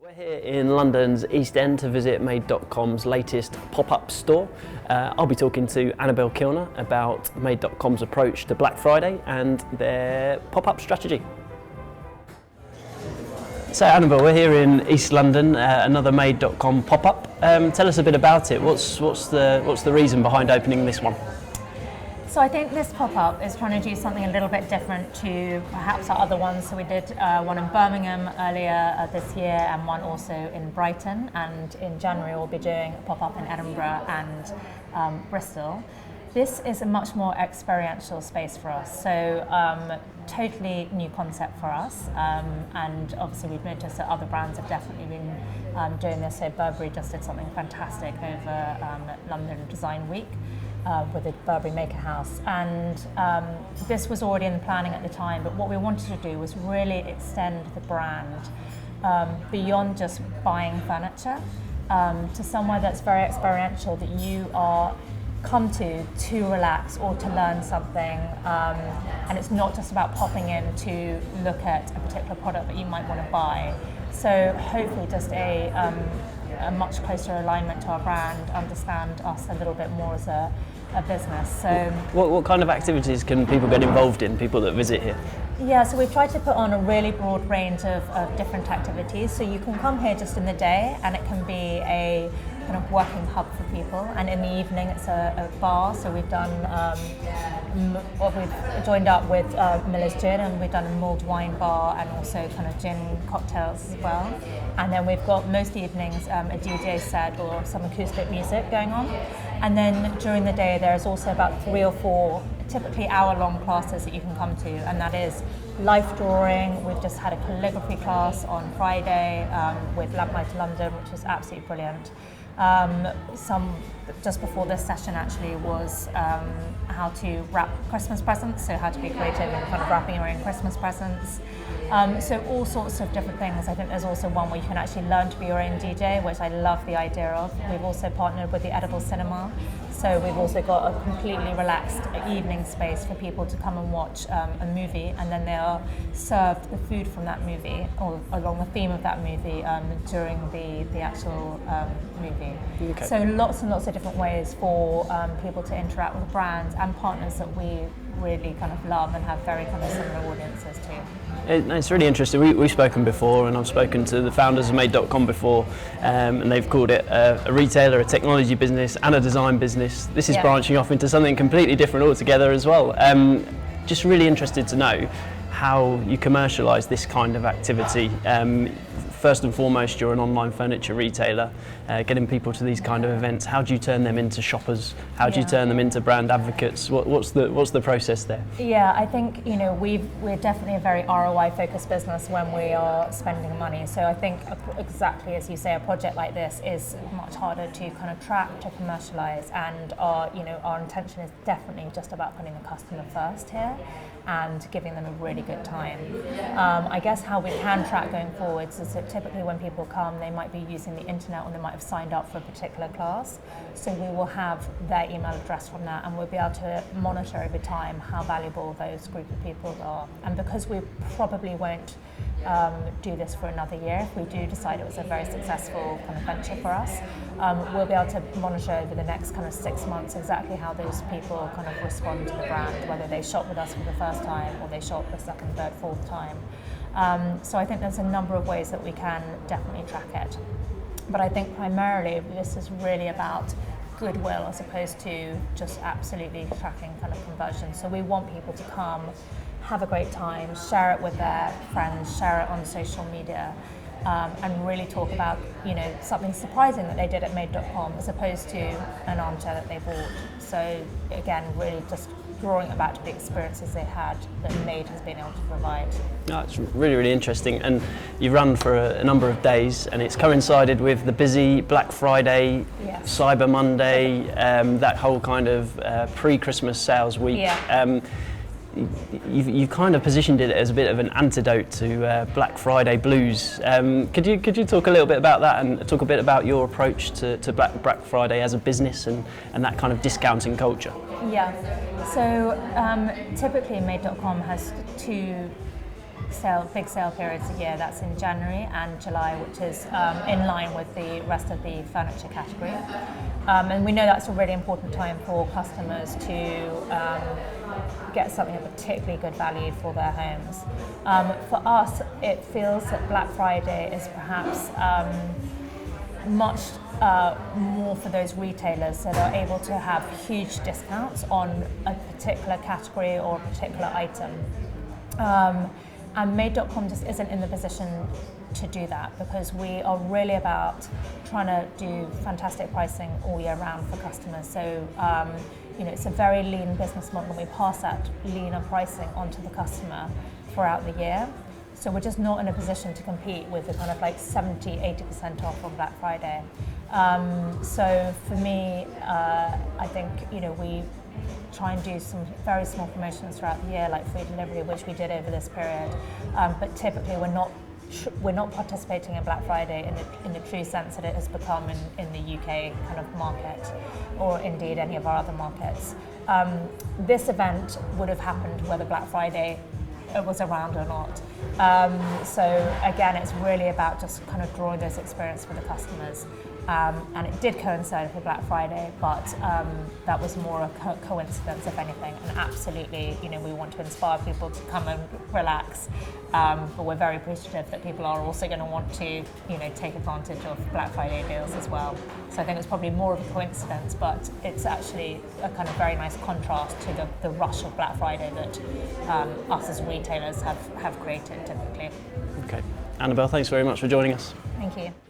We're here in London's East End to visit Madecoms' latest pop-up store. I'll be talking to Annabel Kilner about Madecoms' approach to Black Friday and their pop-up strategy. So Annabel, we're here in East London, another Madecom pop-up. Tell us a bit about it. What's the reason behind opening this one? So I think this pop-up is trying to do something a little bit different to perhaps our other ones. So we did one in Birmingham earlier this year and one also in Brighton, and in January we'll be doing a pop-up in Edinburgh and Bristol. This is a much more experiential space for us, so totally new concept for us, and obviously we've noticed that other brands have definitely been doing this. So Burberry just did something fantastic over London Design Week with the Burberry Maker House, and this was already in the planning at the time, but what we wanted to do was really extend the brand beyond just buying furniture to somewhere that's very experiential, that you are come to relax or to learn something, and it's not just about popping in to look at a particular product that you might want to buy. So hopefully just a much closer alignment to our brand, understand us a little bit more as a business. So what kind of activities can people get involved in, people that visit here? Yeah, so we've tried to put on a really broad range of different activities. So you can come here just in the day and it can be a kind of working hub for people, and in the evening it's a bar. So we've done, we've joined up with Miller's Gin, and we've done a mulled wine bar and also kind of gin cocktails as well. And then we've got most evenings a DJ set or some acoustic music going on. And then during the day there's also about 3 or 4 typically hour-long classes that you can come to, and that is life drawing. We've just had a calligraphy class on Friday with Lamplighter London, which was absolutely brilliant. Some just before this session actually was how to wrap Christmas presents, so how to be creative in kind of wrapping your own Christmas presents. So all sorts of different things. I think there's also one where you can actually learn to be your own DJ, which I love the idea of. We've also partnered with the Edible Cinema, so we've also got a completely relaxed evening space for people to come and watch a movie, and then they are served the food from that movie or along the theme of that movie during the actual movie. Okay. So lots and lots of different ways for people to interact with brands and partners that we really kind of love and have very kind of similar audiences to. It's really interesting. We've spoken before, and I've spoken to the founders of Made.com before, and they've called it a retailer, a technology business and a design business. This is branching off into something completely different altogether as well. Just really interested to know how you commercialise this kind of activity. First and foremost, you're an online furniture retailer, getting people to these kind of events. How do you turn them into shoppers? How do you turn them into brand advocates? What's the process there? Yeah, I think we're definitely a very ROI focused business when we are spending money. So I think exactly as you say, a project like this is much harder to kind of track, to commercialise, and our intention is definitely just about putting the customer first here and giving them a really good time. I guess how we can track going forwards is that typically when people come, they might be using the internet or they might have signed up for a particular class. So we will have their email address from that, and we'll be able to monitor over time how valuable those group of people are. And because we probably won't do this for another year, if we do decide it was a very successful kind of venture for us, we'll be able to monitor over the next kind of 6 months exactly how those people kind of respond to the brand, whether they shop with us for the first time or they shop the second, third, fourth time. So I think there's a number of ways that we can definitely track it. But I think primarily this is really about goodwill as opposed to just absolutely tracking kind of conversion. So we want people to come, have a great time, share it with their friends, share it on social media, and really talk about something surprising that they did at Made.com as opposed to an armchair that they bought. So again, really just drawing it back to the experiences they had that Made has been able to provide. No, it's really, really interesting, and you've run for a number of days, and it's coincided with the busy Black Friday, Cyber Monday, that whole kind of pre-Christmas sales week. Yeah. You've kind of positioned it as a bit of an antidote to Black Friday blues. Could you talk a little bit about that and talk a bit about your approach to Black Friday as a business and that kind of discounting culture? Yeah, so typically Made.com has two big sale periods a year. That's in January and July, which is in line with the rest of the furniture category. And we know that's a really important time for customers to get something of particularly good value for their homes. For us, it feels that Black Friday is perhaps much more for those retailers that are able to have huge discounts on a particular category or a particular item. And Made.com just isn't in the position to do that, because we are really about trying to do fantastic pricing all year round for customers. So it's a very lean business model, and we pass that leaner pricing onto the customer throughout the year. So we're just not in a position to compete with the kind of like 70-80% off on Black Friday. So for me, I think we try and do some very small promotions throughout the year, like free delivery, which we did over this period. But typically, we're not participating in Black Friday in the true sense that it has become in the UK kind of market, or indeed any of our other markets. This event would have happened whether Black Friday was around or not. So again, it's really about just kind of drawing this experience for the customers. And it did coincide with Black Friday, but that was more a coincidence, if anything. And absolutely, we want to inspire people to come and relax. But we're very appreciative that people are also going to want to, take advantage of Black Friday deals as well. So I think it's probably more of a coincidence, but it's actually a kind of very nice contrast to the rush of Black Friday that us as retailers have created typically. Okay. Annabel, thanks very much for joining us. Thank you.